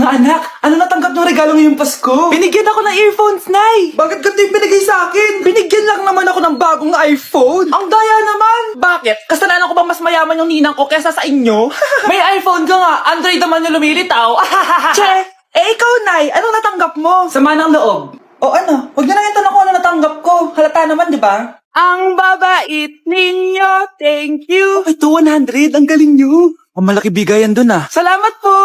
Anak, ano natanggap ng regalo ngayong Pasko? Binigyan ako ng earphones, Nay! Bakit ganito yung binigay sa akin? Binigyan lang naman ako ng bagong iPhone! Ang daya naman! Bakit? Kasalanan ko ba mas mayaman yung ninang ko kesa sa inyo? May iPhone ka nga, Android naman yung lumilitaw. Che! Ikaw, Nay, anong natanggap mo? Sama ng loob. O ano, huwag niyo na yung tanong kung ano natanggap ko. Halata naman, di ba? Ang babait ninyo, thank you. Ay, 200, ang galing nyo. O, malaki bigayan dun ah. Salamat po.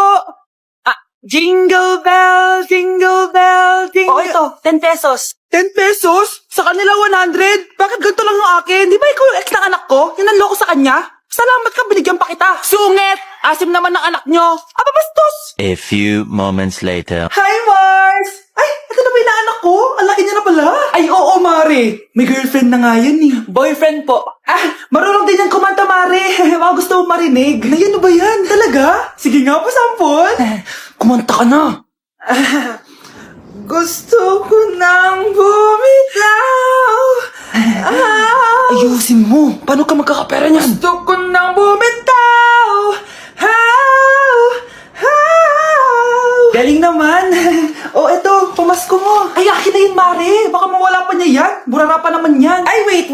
Jingle bell, jingle bell, jingle... Oh, ito, 10 pesos. 10 pesos? Sa kanila 100? Bakit ganito lang yung akin? Di ba ikaw yung ex ng anak ko? Yung nanloko sa kanya? Salamat ka, binigyan pa kita. Sungit! Asim naman ng anak nyo. Aba, bastos! A few moments later. Hi, Mars! Ay, ito na ba yung anak ko? Ang laki niya na pala. Ay, oo, Mare. May girlfriend na nga yan eh. Boyfriend po. Marunong din yan kumanta, Mare. Baka gusto mo marinig. Ay, ano ba yan? Talaga? Sige nga po, sample. Kumanta ka na. Gusto ko nang bumitaw. Ayusin mo. Paano ka magkakapera niyan? Gusto ko nang bumitaw. Galing naman. O, eto, pamasko mo. Ay, akin na yun, Mare. Baka mawala pa niya yan. Burara pa naman yan. Ay, wait.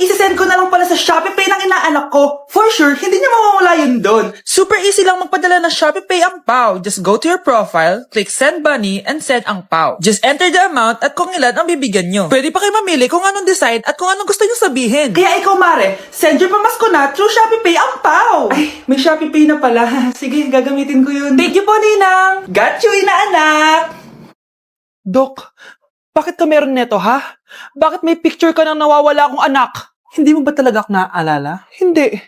Isasend ko na lang pala sa Shopee Pay ng inaanak ko. For sure, hindi niya mawawala yun doon. Super easy lang magpadala ng Shopee Pay ang PAW. Just go to your profile, click Send Money, and send ang PAW. Just enter the amount at kung ilan ang bibigyan nyo. Pwede pa kayo mamili kung anong design at kung anong gusto nyo sabihin. Kaya ikaw, Mare, send your pamasko na through Shopee Pay ang PAW. Ay, may Shopee Pay na pala. Sige, gagamitin ko yun. Thank you po, Ninang. Got you, inaanak. Dok, bakit ka meron neto, ha? Bakit may picture ka ng nawawala akong anak? Hindi mo ba talaga ako naaalala? Hindi.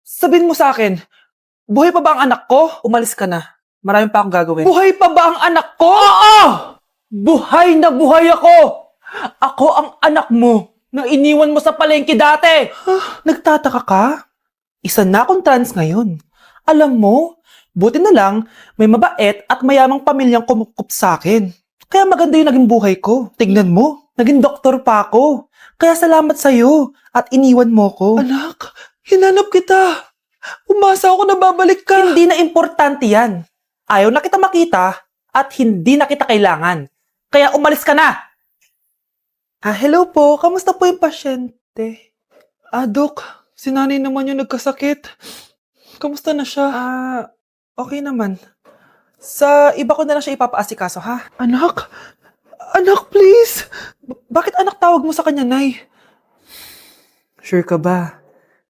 Sabihin mo sa akin, buhay pa ba ang anak ko? Umalis ka na. Marami pa akong gagawin. Buhay pa ba ang anak ko? Oo! Buhay na buhay ako! Ako ang anak mo na iniwan mo sa palengke dati! Nagtataka ka? Isa na akong trans ngayon. Alam mo, buti na lang may mabait at mayamang pamilyang kumukup sa akin. Kaya maganda yung naging buhay ko. Tignan mo, naging doktor pa ako. Kaya salamat sa'yo at iniwan mo ko. Anak, hinanap kita. Umasa ako na babalik ka. Hindi na importante yan. Ayaw na kita makita at hindi na kita kailangan. Kaya umalis ka na. Hello po. Kamusta po yung pasyente? Dok, si nanay naman yung nagkasakit. Kamusta na siya? Okay naman. Sa iba ko na lang siya ipapaasikaso, ha? Anak? Anak, please! Bakit anak tawag mo sa kanya, Nay? Sure ka ba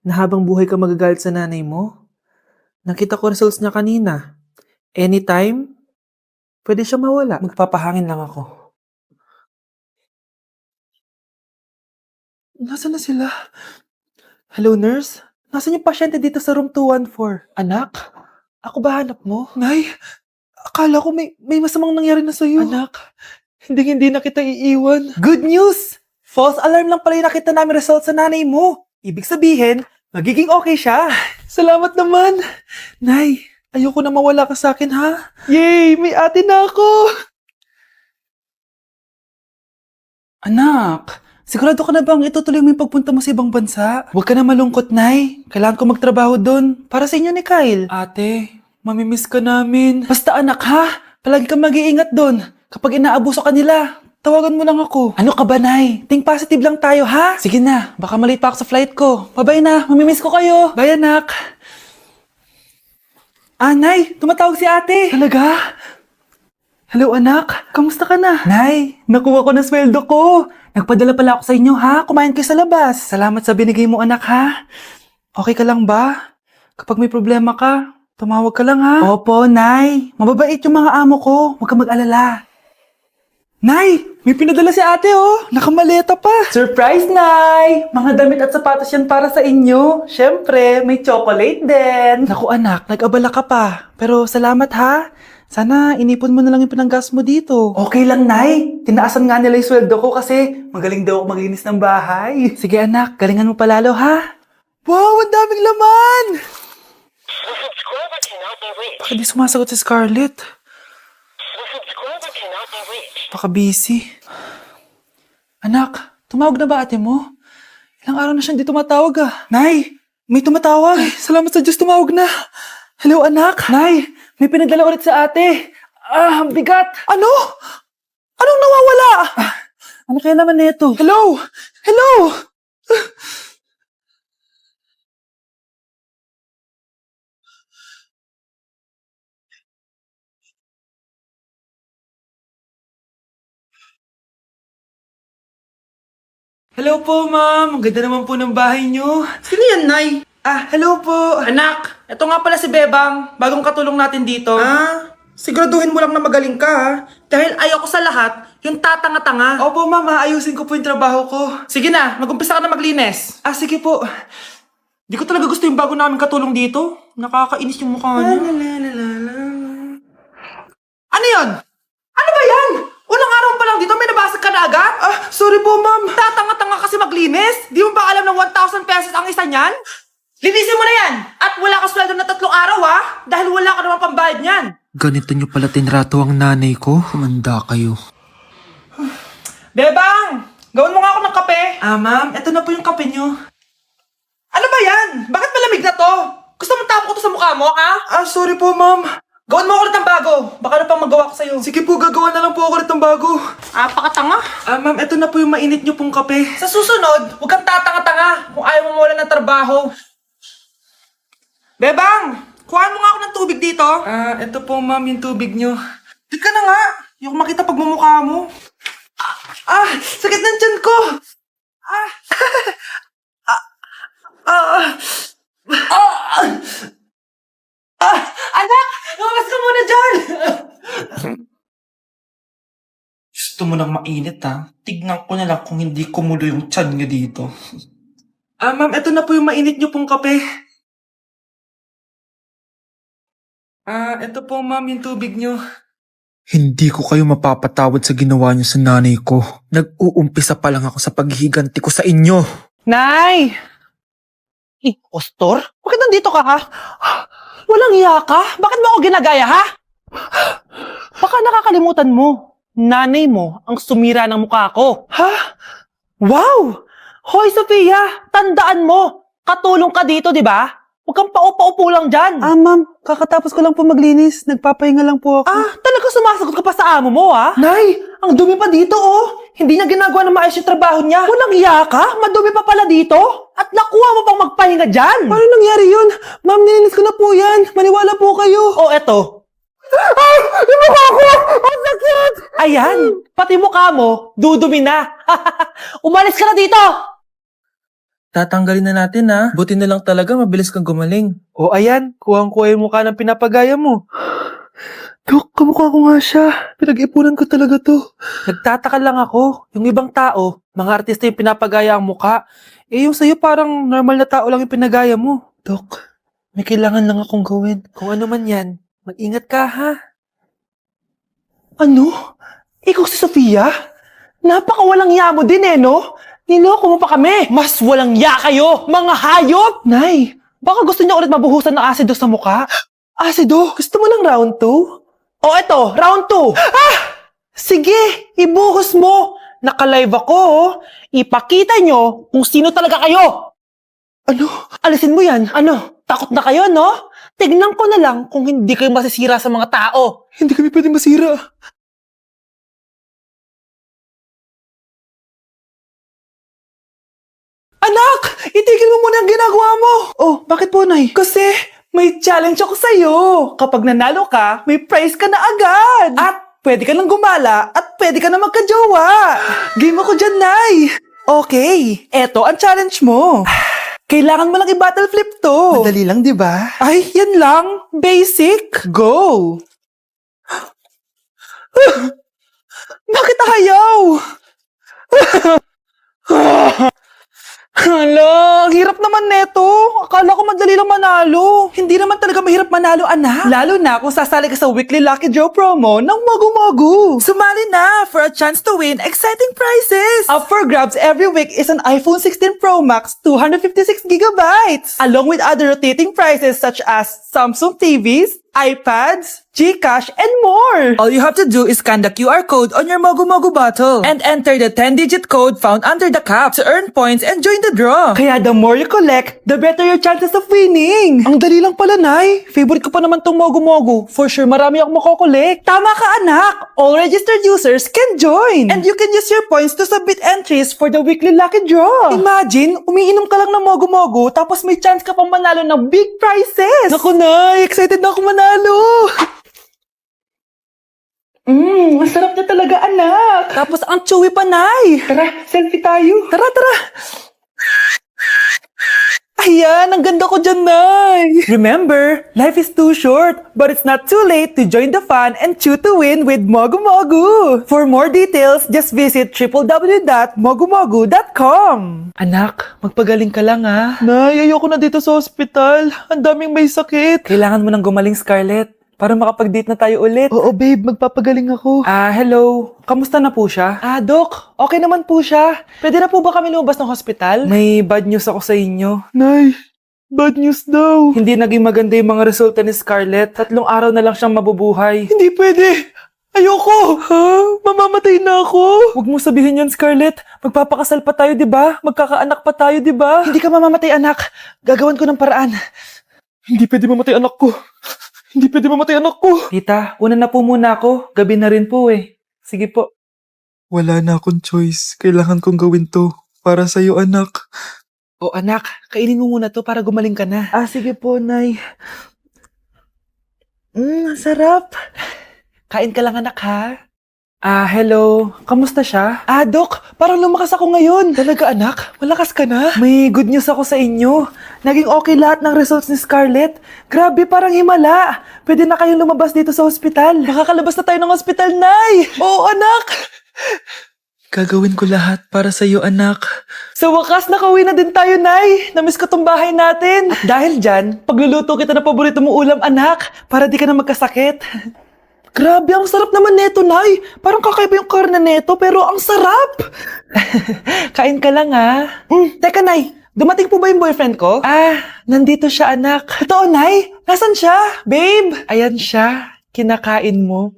na habang buhay ka magagalit sa nanay mo? Nakita ko results niya kanina. Anytime, pwede siya mawala. Magpapahangin lang ako. Nasaan na sila? Hello, nurse? Nasaan yung pasyente dito sa room 214? Anak? Ako ba hanap mo? Nay, akala ko may masamang nangyari na sa'yo. Anak, hindi na kita iiwan. Good news! False alarm lang pala yung nakita namin result sa nanay mo. Ibig sabihin, magiging okay siya. Salamat naman. Nay, ayoko na mawala ka sa akin, ha? Yay! May ate na ako! Anak, sigurado ka na bang itutuloy mo yung pagpunta mo sa ibang bansa? Huwag ka na malungkot, Nay. Kailangan ko magtrabaho doon. Para sa inyo ni Kyle. Ate, mamimiss ka namin. Basta anak, ha? Palagi kang mag-iingat doon. Kapag inaabuso ka nila, tawagan mo lang ako. Ano ka ba, Nay? Think positive lang tayo, ha? Sige na, baka malate pa ako sa flight ko. Bye-bye na, mamimiss ko kayo. Bye, anak. Nay, tumatawag si ate. Talaga? Hello, anak. Kamusta ka na? Nay, nakuha ko na sweldo ko. Nagpadala pala ako sa inyo, ha? Kumain kayo sa labas. Salamat sa binigay mo, anak, ha? Okay ka lang ba? Kapag may problema ka, tumawag ka lang, ha? Opo, Nay. Mababait yung mga amo ko. Huwag ka mag-alala. Nay, may pinadala si ate, oh. Nakamaleta pa. Surprise, Nay! Mga damit at sapatos yan para sa inyo. Siyempre, may chocolate din. Naku, anak, nag-abala ka pa. Pero salamat, ha? Sana inipon mo na lang yung pinanggas mo dito. Okay lang, Nay. Tinaasan nga nila yung sweldo ko kasi magaling daw ako maglinis ng bahay. Sige, anak. Galingan mo palalo, ha? Wow, ang daming laman! The subscriber cannot be reached. Baka di sumasagot si Scarlett. The subscriber cannot be reached. Baka busy. Anak, tumawag na ba ate mo? Ilang araw na siyang di tumatawag, Nay, may tumatawag. Ay, salamat sa Diyos, tumawag na. Hello, anak. Nay, may pinadala ulit sa ate. Ang bigat. Ano? Anong nawawala? Ano kaya naman nito? Hello? Hello? Hello po, ma'am. Ang ganda naman po ng bahay niyo. Sino yan, Nay? Hello po. Anak, ito nga pala si Bebang. Bagong katulong natin dito. Siguraduhin mo lang na magaling ka, ha? Dahil ayoko sa lahat, yung tatanga-tanga. Opo, ma'am. Ayusin ko po yung trabaho ko. Sige na, mag-umpisa ka na maglinis. Sige po. Di ko talaga gusto yung bago namin katulong dito. Nakakainis yung mukha niya. Ano yun? Ano ba yan? Unang araw pa lang dito, may nabasag ka na agad? Sorry po, ma'am. Tatanga-tanga kasi maglinis? Di mo ba alam ng 1,000 pesos ang isa niyan? Linisin mo na yan! At wala ka sweldo na 3 araw, ha? Dahil wala ka naman pambayad niyan. Ganito nyo pala tinrato ang nanay ko? Kumanda kayo. Bebang! Gawin mo nga ako ng kape. Ma'am, eto na po yung kape nyo. Ano ba yan? Bakit malamig na to? Gusto mo tapo ko to sa mukha mo, ha? Sorry po, ma'am. Gawin mo ako ulit ng bago. Baka na pang magawa ko sa'yo. Sige po, gagawa na lang po ako ulit ng bago. Pakatanga. Ma'am, eto na po yung mainit nyo pong kape. Sa susunod, huwag kang tatanga-tanga kung ayaw mo mawala ng trabaho. Bebang! Kuhaan mo nga ako ng tubig dito. Eto po, ma'am, yung tubig nyo. Di ka na nga. Yung makita pagmumukha mo. Sakit ng tiyan ko. Anak! Lumabas ka muna dyan! Gusto mo nang mainit, ha? Tignan ko na lang kung hindi kumulo yung tiyan nyo dito. Ma'am, eto na po yung mainit nyo pong kape. Eto po, ma'am, yung tubig nyo. Hindi ko kayo mapapatawad sa ginawa nyo sa nanay ko. Nag-uumpisa pa lang ako sa paghihiganti ko sa inyo. Nay! Impostor? Bakit nandito ka, ha? Walang iya ka? Bakit mo ako ginagaya, ha? Baka nakakalimutan mo. Nanay mo ang sumira ng mukha ko. Ha? Wow! Hoy, Sophia! Tandaan mo! Katulong ka dito, di ba? Huwag kang paupa-upo lang dyan. Ma'am, kakatapos ko lang po maglinis. Nagpapahinga lang po ako. Talaga sumasagot ka pa sa amo mo, ha? Nay, ang dumi pa dito, oh. Hindi niya ginagawa ng maayos yung trabaho niya. Walang iya ka? Madumi pa pala dito? At nakuha mo pang magpahinga dyan. Paano nangyari yun? Ma'am, nilinis ko na po yan. Maniwala po kayo. Oh, eto. Yung mukha ko! Ang sakit! Ayan, pati mukha mo, dudumi na. Umalis ka na dito! Tatanggalin na natin, ha? Buti na lang talaga mabilis kang gumaling. Ayan. Kuhang-kuha yung mukha ng pinapagaya mo. Dok, kamukha ko nga siya. Pinag-ipunan ko talaga to. Nagtataka lang ako. Yung ibang tao, mga artista yung pinapagaya ang mukha. Yung sa'yo parang normal na tao lang yung pinagaya mo. Dok, may kailangan lang akong gawin. Kung ano man yan, mag-ingat ka, ha? Ano? Ikaw si Sofia? Napakawalang ya mo din, no? Niloko mo pa kami. Mas walang ya kayo, mga hayop! Nay, Baka gusto niya ulit mabuhusan ng asido sa mukha? Asido, gusto mo ng round 2? Eto, round 2. Sige, ibuhos mo. Naka-live ako, oh. Ipakita nyo kung sino talaga kayo. Ano? Alisin mo yan. Ano? Takot na kayo, no? Tignan ko na lang kung hindi kayo masisira sa mga tao. Hindi kami pwede masira. Anak! Itigil mo muna ang ginagawa mo! Bakit po, Nay? Kasi may challenge ako sa'yo. Kapag nanalo ka, may prize ka na agad. At pwede ka nang gumala at pwede ka na magka-jowa. Game ako dyan, Nay. Okay, eto ang challenge mo. Kailangan mo lang i-battle flip to. Madali lang, di ba? Ay, yan lang. Basic. Go! Bakit ayaw? Hala, ang hirap naman neto. Akala ko madali lang manalo. Hindi naman talaga mahirap manalo, anak. Lalo na kung sasali ka sa weekly Lucky Draw promo ng Mogu. Sumali na for a chance to win exciting prizes. Up for grabs every week is an iPhone 16 Pro Max 256GB, along with other rotating prizes such as Samsung TVs, iPads, GCash, and more. All you have to do is scan the QR code on your Mogu bottle and enter the 10-digit code found under the cap to earn points and join the sa draw. Kaya the more you collect, the better your chances of winning. Ang dali lang pala, Nay. Favorite ko pa naman tong Mogu-Mogu. For sure, marami akong makokolekt. Tama ka, anak. All registered users can join. And you can use your points to submit entries for the weekly lucky draw. Imagine, umiinom ka lang ng Mogu-Mogu tapos may chance ka pang manalo ng big prizes. Naku, Nay. Excited na ako manalo. Masarap niya talaga, anak. Tapos ang chewy pa, Nay. Tara, selfie tayo. Tara, tara. Ayan, ang ganda ko dyan, Nay. Remember, life is too short, but it's not too late to join the fun and chew to win with Mogu-Mogu. For more details, just visit www.mogumogu.com. Anak, magpagaling ka lang, ha? Nay, ayoko na dito sa ospital. Ang daming may sakit. Kailangan mo nang gumaling, Scarlett, para makapag-date na tayo ulit. Oo, babe. Magpapagaling ako. Hello. Kamusta na po siya? Doc. Okay naman po siya. Pwede na po ba kami lumabas ng hospital? May bad news ako sa inyo. Nay, bad news daw. Hindi naging maganda yung mga resulta ni Scarlett. 3 araw na lang siyang mabubuhay. Hindi pwede. Ayoko! Ha? Mamamatay na ako? Huwag mo sabihin yan, Scarlett. Magpapakasal pa tayo, di ba? Magkakaanak pa tayo, di ba? Hindi ka mamamatay, anak. Gagawan ko ng paraan. Hindi pwede mamatay anak ko. Hindi pwede mamatay anak ko. Tita, una na po muna ako. Gabi na rin po eh. Sige po. Wala na akong choice. Kailangan kong gawin to. Para sa'yo, anak. O anak, kainin mo muna to para gumaling ka na. Sige po, Nay. Sarap. Kain ka lang, anak, ha? Hello. Kamusta siya? Doc, parang lumakas ako ngayon. Talaga, anak? Malakas ka na? May good news ako sa inyo. Naging okay lahat ng results ni Scarlett. Grabe, parang himala. Pwede na kayong lumabas dito sa ospital. Makakalabas na tayo ng ospital, Nay! Oo, anak! Gagawin ko lahat para sa'yo, anak. Sa wakas, nakauwi na din tayo, Nay. Namiss ko tong bahay natin. At dahil dyan, pagluluto kita ng paborito mong ulam, anak, para di ka na magkasakit. Grabe, ang sarap naman neto, Nay. Parang kakaiba yung karne neto, pero ang sarap. Kain ka lang, ha? Teka, Nay. Dumating po ba yung boyfriend ko? Nandito siya, anak. Totoo, Nay? Nasaan siya? Babe? Ayan siya. Kinakain mo.